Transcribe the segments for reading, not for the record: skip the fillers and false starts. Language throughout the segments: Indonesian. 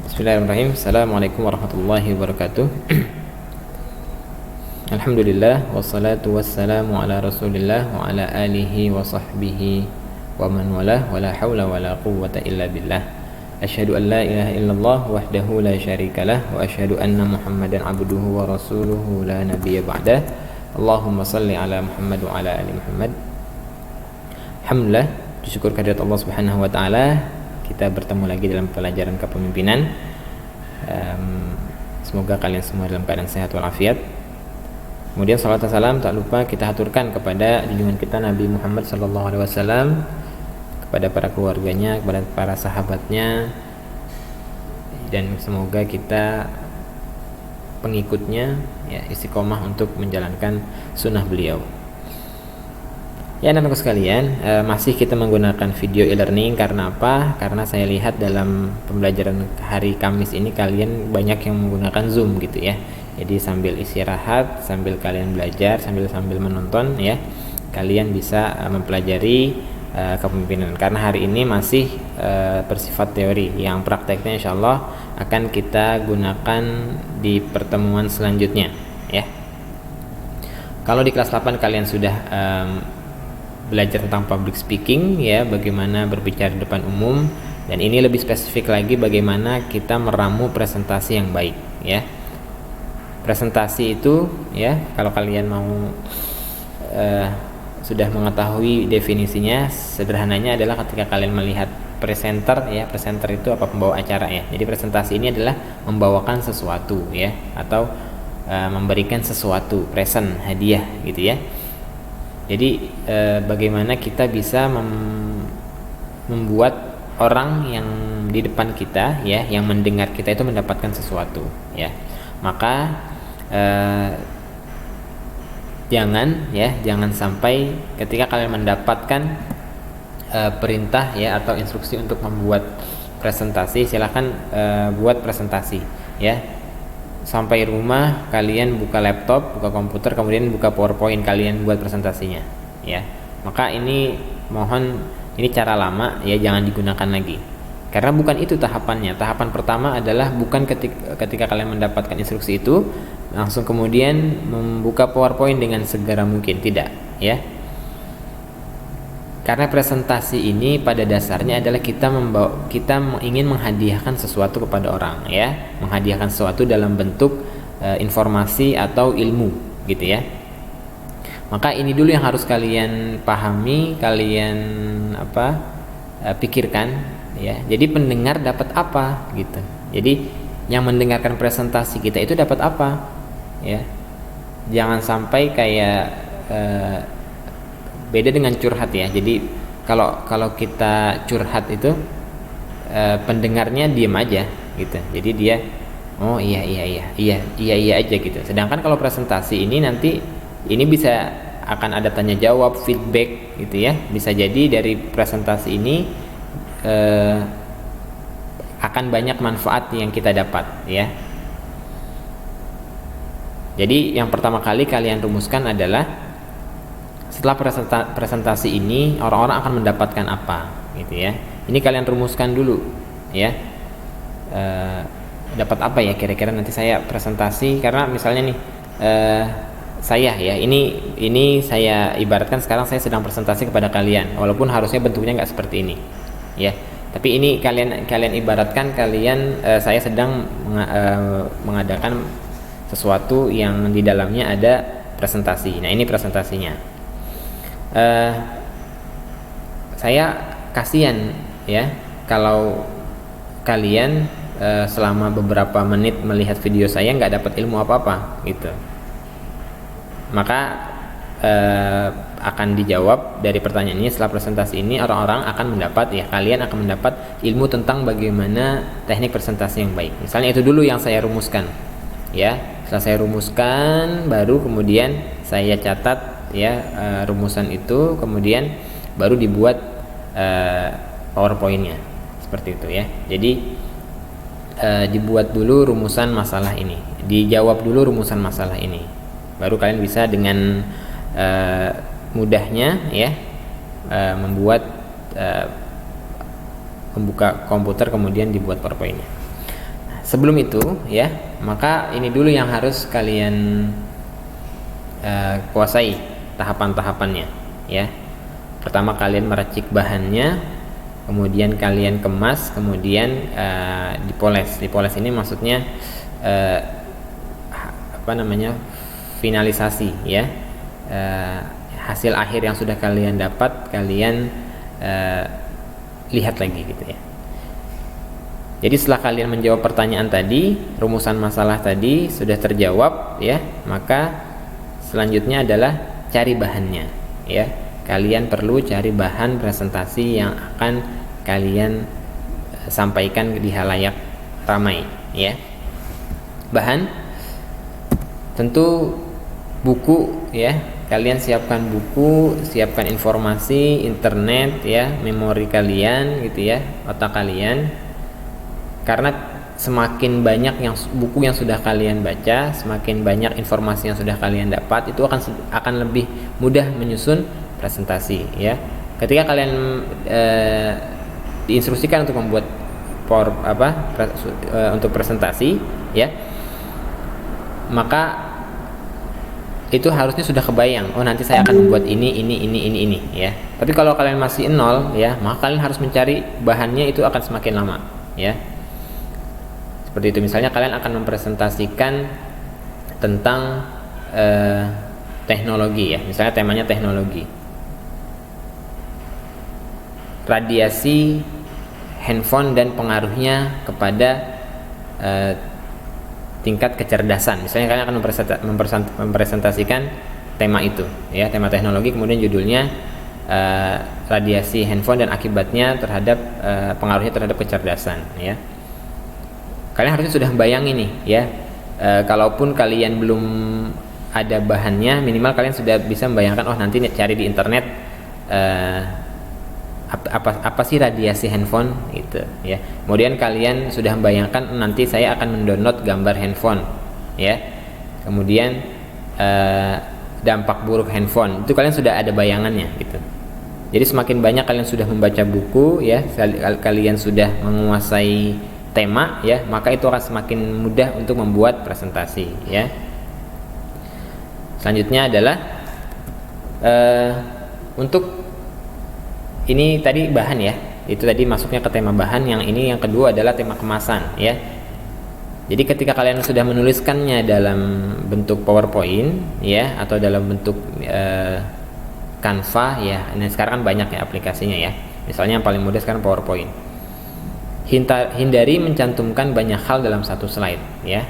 Bismillahirrahmanirrahim. Assalamualaikum warahmatullahi wabarakatuh. Alhamdulillah wassalatu wassalamu ala Rasulillah wa ala alihi wa sahbihi wa man walah wa la haula wa la quwwata illa billah. Asyhadu an la ilaha illallah wahdahu la syarikalah wa asyhadu anna Muhammadan abduhu wa rasuluhu la nabiyya ba'dah. Allahumma salli ala Muhammad wa ala ali Muhammad. Alhamdulillah, bersyukur kehadirat Allah Subhanahu wa taala, kita bertemu lagi dalam pelajaran kepemimpinan. Semoga kalian semua dalam keadaan sehat walafiat. Kemudian salat dan salam tak lupa kita haturkan kepada junjungan kita Nabi Muhammad SAW, kepada para keluarganya, kepada para sahabatnya, dan semoga kita pengikutnya istiqomah untuk menjalankan sunnah beliau. Ya, anak-anakku sekalian, masih kita menggunakan video e-learning. Karena apa? Karena saya lihat dalam pembelajaran hari Kamis ini kalian banyak yang menggunakan Zoom gitu ya. Jadi sambil istirahat, sambil kalian belajar, sambil menonton ya, kalian bisa mempelajari kepemimpinan. Karena hari ini masih bersifat teori, yang prakteknya insya Allah akan kita gunakan di pertemuan selanjutnya ya. Kalau di kelas 8 kalian sudah belajar tentang public speaking ya, bagaimana berbicara di depan umum, dan ini lebih spesifik lagi bagaimana kita meramu presentasi yang baik ya. Presentasi itu ya, kalau kalian mau sudah mengetahui definisinya, sederhananya adalah ketika kalian melihat presenter ya. Presenter itu apa? Pembawa acara ya. Jadi presentasi ini adalah membawakan sesuatu ya, atau memberikan sesuatu, present, hadiah gitu ya. Jadi bagaimana kita bisa membuat orang yang di depan kita ya, yang mendengar kita itu mendapatkan sesuatu ya. Maka jangan sampai ketika kalian mendapatkan perintah ya atau instruksi untuk membuat presentasi, silahkan buat presentasi ya. Sampai rumah kalian buka laptop, buka komputer, kemudian buka PowerPoint, kalian buat presentasinya ya. Maka ini mohon, ini cara lama ya, jangan digunakan lagi. Karena bukan itu tahapannya. Tahapan pertama adalah bukan ketika kalian mendapatkan instruksi itu langsung kemudian membuka PowerPoint dengan segera mungkin, tidak ya. Karena presentasi ini pada dasarnya adalah kita ingin menghadiahkan sesuatu kepada orang ya, menghadiahkan sesuatu dalam bentuk informasi atau ilmu gitu ya. Maka ini dulu yang harus kalian pahami, kalian pikirkan ya. Jadi pendengar dapat apa gitu. Jadi yang mendengarkan presentasi kita itu dapat apa ya. Jangan sampai kayak beda dengan curhat ya. Jadi kalau kita curhat itu pendengarnya diam aja gitu. Jadi dia oh iya aja gitu. Sedangkan kalau presentasi ini nanti ini bisa akan ada tanya jawab, feedback gitu ya. Bisa jadi dari presentasi ini akan banyak manfaat yang kita dapat ya. Jadi yang pertama kali kalian rumuskan adalah setelah presentasi ini orang-orang akan mendapatkan apa gitu ya. Ini kalian rumuskan dulu ya. Dapat apa ya kira-kira nanti saya presentasi. Karena misalnya nih saya ya, ini saya ibaratkan sekarang saya sedang presentasi kepada kalian, walaupun harusnya bentuknya nggak seperti ini ya. Tapi ini kalian ibaratkan saya sedang mengadakan sesuatu yang di dalamnya ada presentasi. Nah, ini presentasinya. Saya kasihan ya kalau kalian selama beberapa menit melihat video saya nggak dapat ilmu apa-apa gitu. Maka akan dijawab dari pertanyaan ini, setelah presentasi ini orang-orang akan mendapat ya, kalian akan mendapat ilmu tentang bagaimana teknik presentasi yang baik. Misalnya itu dulu yang saya rumuskan ya. Setelah saya rumuskan, baru kemudian saya catat ya rumusan itu, kemudian baru dibuat PowerPoint-nya seperti itu ya. Jadi dibuat dulu rumusan masalah ini, dijawab dulu rumusan masalah ini, baru kalian bisa dengan mudahnya ya membuka komputer kemudian dibuat PowerPoint-nya. sebelum itu ya, maka ini dulu yang harus kalian kuasai tahapan-tahapannya ya. Pertama kalian meracik bahannya, kemudian kalian kemas, kemudian dipoles. Dipoles ini maksudnya finalisasi ya. Hasil akhir yang sudah kalian dapat kalian lihat lagi gitu ya. Jadi setelah kalian menjawab pertanyaan tadi, rumusan masalah tadi sudah terjawab ya, maka selanjutnya adalah cari bahannya ya. Kalian perlu cari bahan presentasi yang akan kalian sampaikan di halayak ramai ya. Bahan tentu buku ya. Kalian siapkan buku, siapkan informasi, internet ya, memori kalian gitu ya, otak kalian. Karena semakin banyak buku yang sudah kalian baca, semakin banyak informasi yang sudah kalian dapat, itu akan lebih mudah menyusun presentasi ya. Ketika kalian diinstruksikan untuk membuat untuk presentasi ya, maka itu harusnya sudah kebayang, oh nanti saya akan membuat ini ya. Tapi kalau kalian masih nol ya, maka kalian harus mencari bahannya, itu akan semakin lama ya. Seperti itu, misalnya kalian akan mempresentasikan tentang teknologi ya, misalnya temanya teknologi, radiasi handphone dan pengaruhnya kepada tingkat kecerdasan. Misalnya kalian akan mempresentasikan tema itu ya, tema teknologi, kemudian judulnya radiasi handphone dan akibatnya terhadap pengaruhnya terhadap kecerdasan ya. Kalian harusnya sudah bayangin nih ya, kalaupun kalian belum ada bahannya, minimal kalian sudah bisa membayangkan, oh nanti cari di internet apa sih radiasi handphone gitu ya. Kemudian kalian sudah membayangkan, nanti saya akan mendownload gambar handphone ya. Kemudian dampak buruk handphone, itu kalian sudah ada bayangannya gitu. Jadi semakin banyak kalian sudah membaca buku ya, kalian sudah menguasai tema ya, maka itu akan semakin mudah untuk membuat presentasi ya. Selanjutnya adalah untuk ini tadi bahan ya, itu tadi masuknya ke tema bahan. Yang ini yang kedua adalah tema kemasan ya. Jadi ketika kalian sudah menuliskannya dalam bentuk PowerPoint ya, atau dalam bentuk Canva ya, ini sekarang kan banyak ya aplikasinya ya. Misalnya yang paling mudah sekarang PowerPoint. Hindari mencantumkan banyak hal dalam satu slide ya.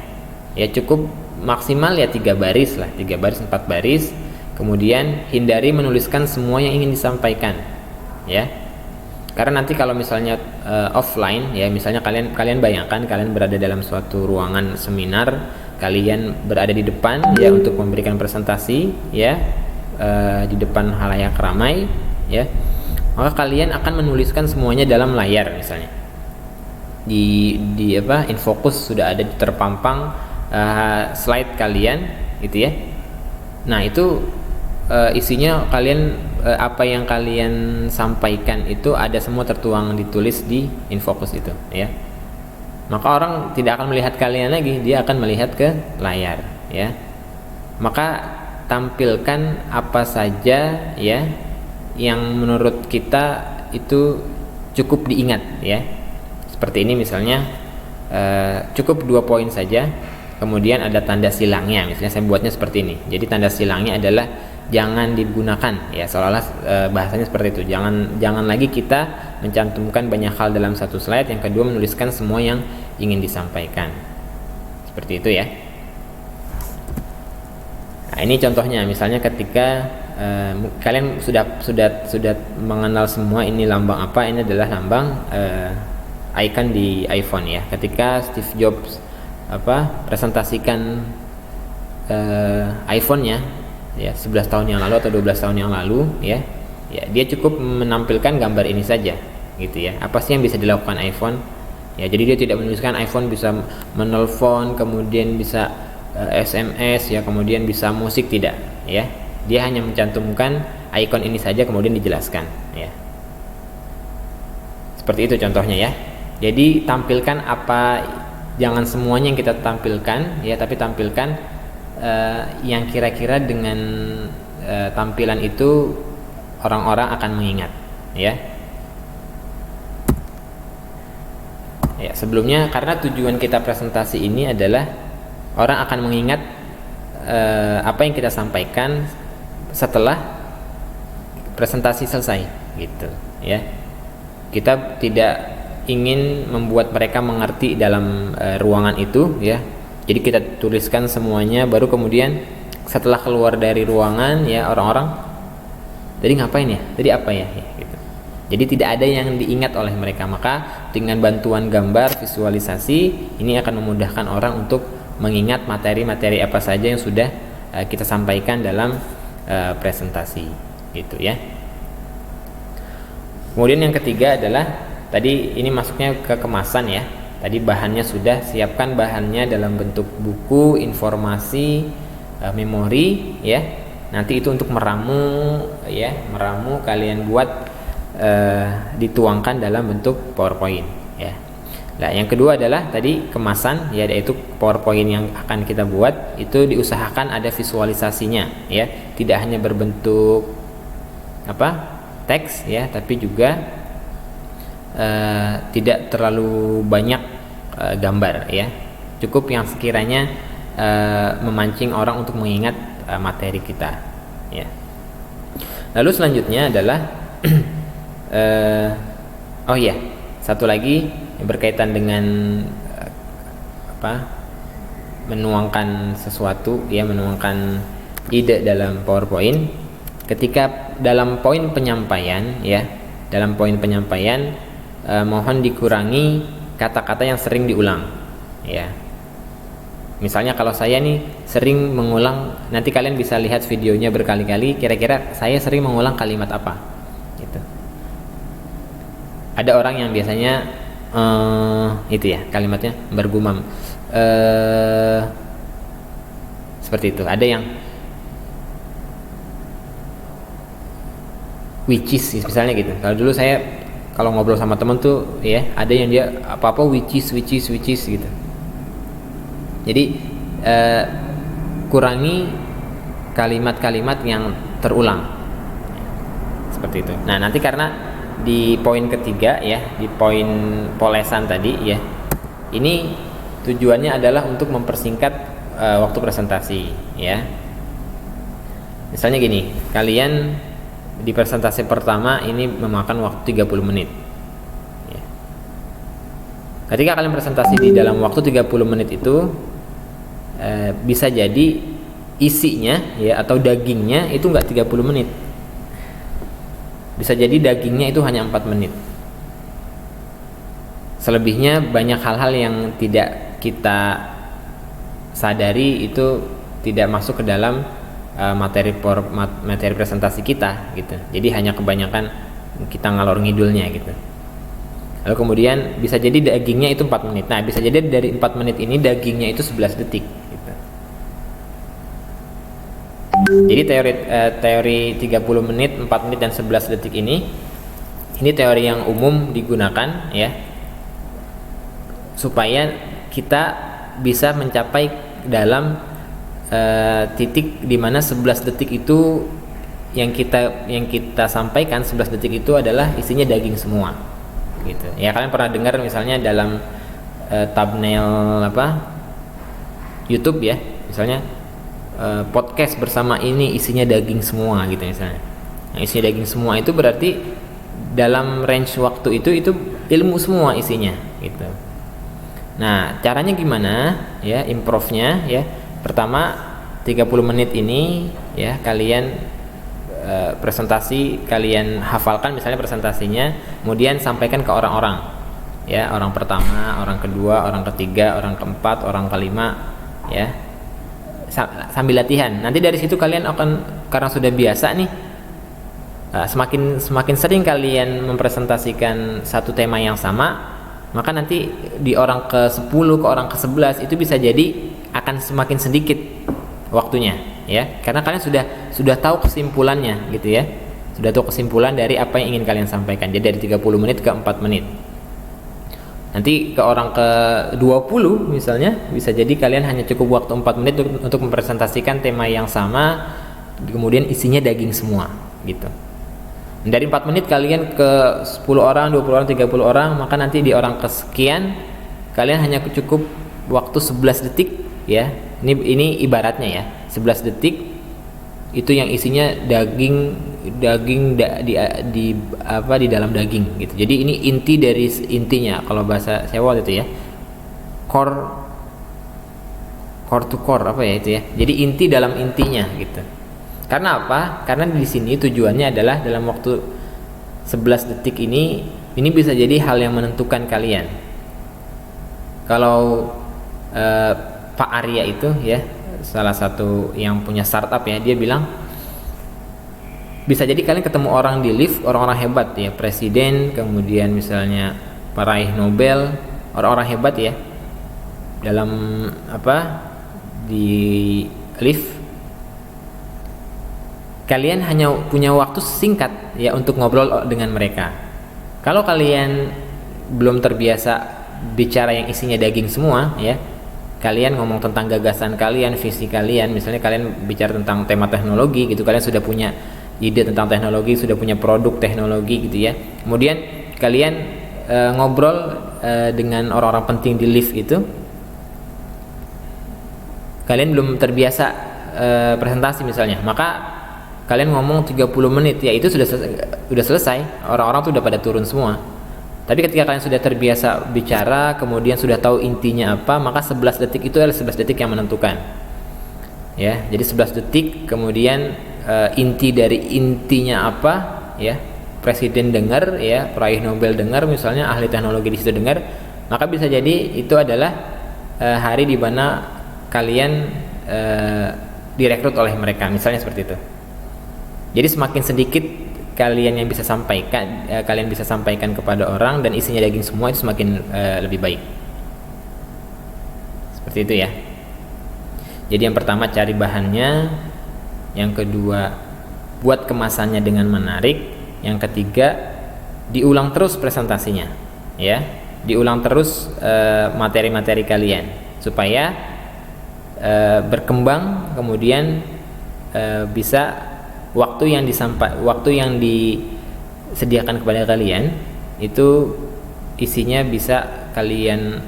Ya cukup maksimal ya 3 baris lah, 3 baris 4 baris. Kemudian hindari menuliskan semua yang ingin disampaikan ya. Karena nanti kalau misalnya offline ya, misalnya kalian bayangkan kalian berada dalam suatu ruangan seminar, kalian berada di depan ya untuk memberikan presentasi ya, di depan halayak ramai ya. Maka kalian akan menuliskan semuanya dalam layar misalnya. Di infocus sudah ada terpampang slide kalian gitu ya. Nah, itu isinya kalian apa yang kalian sampaikan itu ada semua tertuang ditulis di infocus itu ya. Maka orang tidak akan melihat kalian lagi, dia akan melihat ke layar ya. Maka tampilkan apa saja ya yang menurut kita itu cukup diingat ya. Seperti ini misalnya, cukup 2 poin saja, kemudian ada tanda silangnya. Misalnya saya buatnya seperti ini. Jadi tanda silangnya adalah jangan digunakan ya, seolah-olah bahasanya seperti itu. Jangan lagi kita mencantumkan banyak hal dalam satu slide. Yang kedua, menuliskan semua yang ingin disampaikan. Seperti itu ya. Nah, ini contohnya, misalnya ketika kalian sudah mengenal semua ini lambang apa. Ini adalah lambang icon di iPhone ya. Ketika Steve Jobs presentasikan iPhone-nya ya 11 tahun yang lalu atau 12 tahun yang lalu ya, dia cukup menampilkan gambar ini saja gitu ya. Apa sih yang bisa dilakukan iPhone ya? Jadi dia tidak menuliskan iPhone bisa menelpon, kemudian bisa SMS ya, kemudian bisa musik, tidak ya. Dia hanya mencantumkan icon ini saja kemudian dijelaskan ya. Seperti itu contohnya ya. Jadi tampilkan apa jangan semuanya yang kita tampilkan ya, tapi tampilkan yang kira-kira dengan tampilan itu orang-orang akan mengingat ya. Ya, sebelumnya karena tujuan kita presentasi ini adalah orang akan mengingat apa yang kita sampaikan setelah presentasi selesai gitu ya. Kita tidak ingin membuat mereka mengerti dalam ruangan itu ya. Jadi kita tuliskan semuanya, baru kemudian setelah keluar dari ruangan ya, orang-orang tadi ngapain ya? Tadi apa ya? Gitu. Jadi tidak ada yang diingat oleh mereka. Maka dengan bantuan gambar, visualisasi ini akan memudahkan orang untuk mengingat materi-materi apa saja yang sudah kita sampaikan dalam presentasi gitu ya. Kemudian yang ketiga adalah tadi ini masuknya ke kemasan ya. Tadi bahannya sudah, siapkan bahannya dalam bentuk buku, informasi, memori ya. Nanti itu untuk meramu ya, meramu kalian buat dituangkan dalam bentuk PowerPoint ya. Nah, yang kedua adalah tadi kemasan ya, yaitu PowerPoint yang akan kita buat itu diusahakan ada visualisasinya ya, tidak hanya berbentuk teks ya, tapi juga tidak terlalu banyak gambar ya, cukup yang sekiranya memancing orang untuk mengingat materi kita ya. Lalu selanjutnya adalah oh ya, satu lagi yang berkaitan dengan menuangkan sesuatu ya, menuangkan ide dalam PowerPoint. Ketika dalam poin penyampaian ya, dalam poin penyampaian mohon dikurangi kata-kata yang sering diulang ya. Misalnya kalau saya nih sering mengulang, nanti kalian bisa lihat videonya berkali-kali, kira-kira saya sering mengulang kalimat apa gitu. Ada orang yang biasanya itu ya, kalimatnya bergumam seperti itu. Ada yang which is misalnya gitu. Kalau dulu saya kalau ngobrol sama temen tuh ya, ada yang dia apa-apa which is gitu. Jadi kurangi kalimat-kalimat yang terulang seperti itu. Nah, nanti karena di poin ketiga ya, di poin polesan tadi ya, ini tujuannya adalah untuk mempersingkat waktu presentasi ya. Misalnya gini, kalian di presentasi pertama ini memakan waktu 30 menit ya. Ketika kalian presentasi di dalam waktu 30 menit itu bisa jadi isinya ya, atau dagingnya itu enggak 30 menit. Bisa jadi dagingnya itu hanya 4 menit. Selebihnya banyak hal-hal yang tidak kita sadari itu tidak masuk ke dalam materi presentasi kita gitu. Jadi hanya kebanyakan kita ngalor ngidulnya gitu. Lalu kemudian bisa jadi dagingnya itu 4 menit. Nah, bisa jadi dari 4 menit ini dagingnya itu 11 detik gitu. Jadi teori 30 menit, 4 menit dan 11 detik ini teori yang umum digunakan ya, supaya kita bisa mencapai dalam titik di mana 11 detik itu yang kita sampaikan 11 detik itu adalah isinya daging semua gitu. Ya, kalian pernah dengar misalnya dalam thumbnail YouTube ya, misalnya podcast bersama ini isinya daging semua gitu misalnya. Nah, isinya daging semua itu berarti dalam range waktu itu ilmu semua isinya gitu. Nah, caranya gimana ya, improve-nya ya. Pertama, 30 menit ini ya, kalian presentasi, kalian hafalkan misalnya presentasinya, kemudian sampaikan ke orang-orang ya, orang pertama, orang kedua, orang ketiga, orang keempat, orang kelima ya, sambil latihan. Nanti dari situ kalian akan, karena sudah biasa nih, semakin sering kalian mempresentasikan satu tema yang sama, maka nanti di orang ke-10, ke orang ke-11 itu bisa jadi akan semakin sedikit waktunya ya, karena kalian sudah tahu kesimpulannya gitu ya, sudah tahu kesimpulan dari apa yang ingin kalian sampaikan. Jadi dari 30 menit ke 4 menit. Nanti ke orang ke 20 misalnya, bisa jadi kalian hanya cukup waktu 4 menit untuk mempresentasikan tema yang sama, kemudian isinya daging semua gitu. Dari 4 menit kalian ke 10 orang, 20 orang, 30 orang, maka nanti di orang kesekian kalian hanya cukup waktu 11 detik ya. Ini ibaratnya ya, 11 detik itu yang isinya daging di dalam daging gitu. Jadi ini inti dari intinya kalau bahasa Jawa itu ya. Core to core apa ya itu ya. Jadi inti dalam intinya gitu. Karena apa? Karena di sini tujuannya adalah dalam waktu 11 detik ini bisa jadi hal yang menentukan kalian. Kalau Pak Arya itu ya, salah satu yang punya startup ya, dia bilang bisa jadi kalian ketemu orang di lift, orang-orang hebat ya, presiden, kemudian misalnya peraih Nobel, orang-orang hebat ya, dalam di lift. Kalian hanya punya waktu singkat ya untuk ngobrol dengan mereka. Kalau kalian belum terbiasa bicara yang isinya daging semua ya, kalian ngomong tentang gagasan kalian, visi kalian, misalnya kalian bicara tentang tema teknologi gitu, kalian sudah punya ide tentang teknologi, sudah punya produk teknologi gitu ya. Kemudian kalian ngobrol dengan orang-orang penting di lift itu, kalian belum terbiasa presentasi misalnya, maka kalian ngomong 30 menit ya, itu sudah selesai, orang-orang tuh udah pada turun semua. Tapi ketika kalian sudah terbiasa bicara, kemudian sudah tahu intinya apa, maka 11 detik itu adalah 11 detik yang menentukan ya. Jadi 11 detik kemudian inti dari intinya apa ya, presiden dengar ya, peraih Nobel dengar, misalnya ahli teknologi di situ dengar, maka bisa jadi itu adalah hari di mana kalian direkrut oleh mereka, misalnya seperti itu. Jadi semakin sedikit kalian yang bisa sampaikan, kalian bisa sampaikan kepada orang dan isinya daging semua, itu semakin lebih baik. Seperti itu ya. Jadi yang pertama cari bahannya, yang kedua buat kemasannya dengan menarik, yang ketiga diulang terus presentasinya, ya, diulang terus materi-materi kalian supaya berkembang, kemudian bisa waktu yang disediakan kepada kalian itu isinya bisa kalian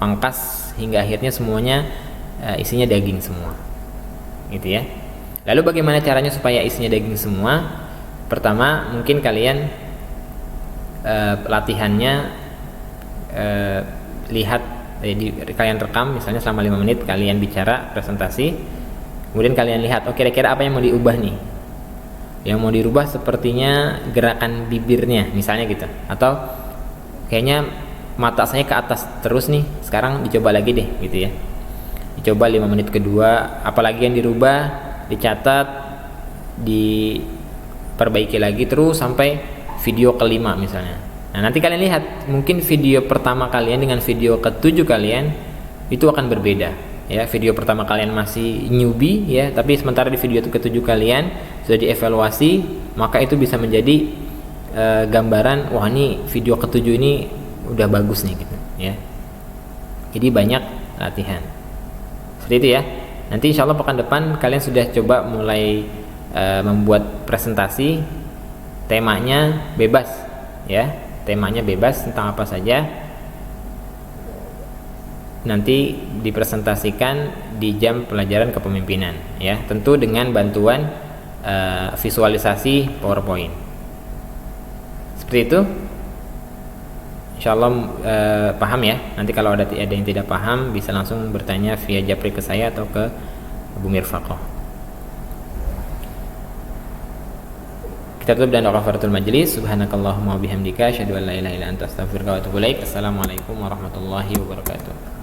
pangkas hingga akhirnya semuanya isinya daging semua, gitu ya. Lalu bagaimana caranya supaya isinya daging semua? Pertama, mungkin kalian latihannya lihat, kalian rekam misalnya selama 5 menit kalian bicara presentasi, kemudian kalian lihat, oh kira-kira apa yang mau diubah nih. Yang mau dirubah sepertinya gerakan bibirnya misalnya gitu, atau kayaknya mata saya ke atas terus nih, sekarang dicoba lagi deh gitu ya. Dicoba 5 menit kedua, apalagi yang dirubah dicatat, diperbaiki lagi terus sampai video kelima misalnya. Nah nanti kalian lihat, mungkin video pertama kalian dengan video ke-7 kalian itu akan berbeda ya. Video pertama kalian masih newbie ya, tapi sementara di video ke-7 kalian sudah dievaluasi, maka itu bisa menjadi gambaran, wah ini video ke-7 ini udah bagus nih gitu ya. Jadi banyak latihan seperti itu ya. Nanti insya Allah pekan depan kalian sudah coba mulai membuat presentasi, temanya bebas ya, temanya bebas tentang apa saja, nanti dipresentasikan di jam pelajaran kepemimpinan ya, tentu dengan bantuan visualisasi PowerPoint seperti itu. Insyaallah paham ya. Nanti kalau ada yang tidak paham bisa langsung bertanya via japri ke saya atau ke Bu Mirfaqah. Kita tutup dan doa kafaratul majlis. Subhanakallahumma wa bihamdika asyhadu an la ilaha illa anta astaghfiruka wa atubu ilaik. Assalamualaikum warahmatullahi wabarakatuh.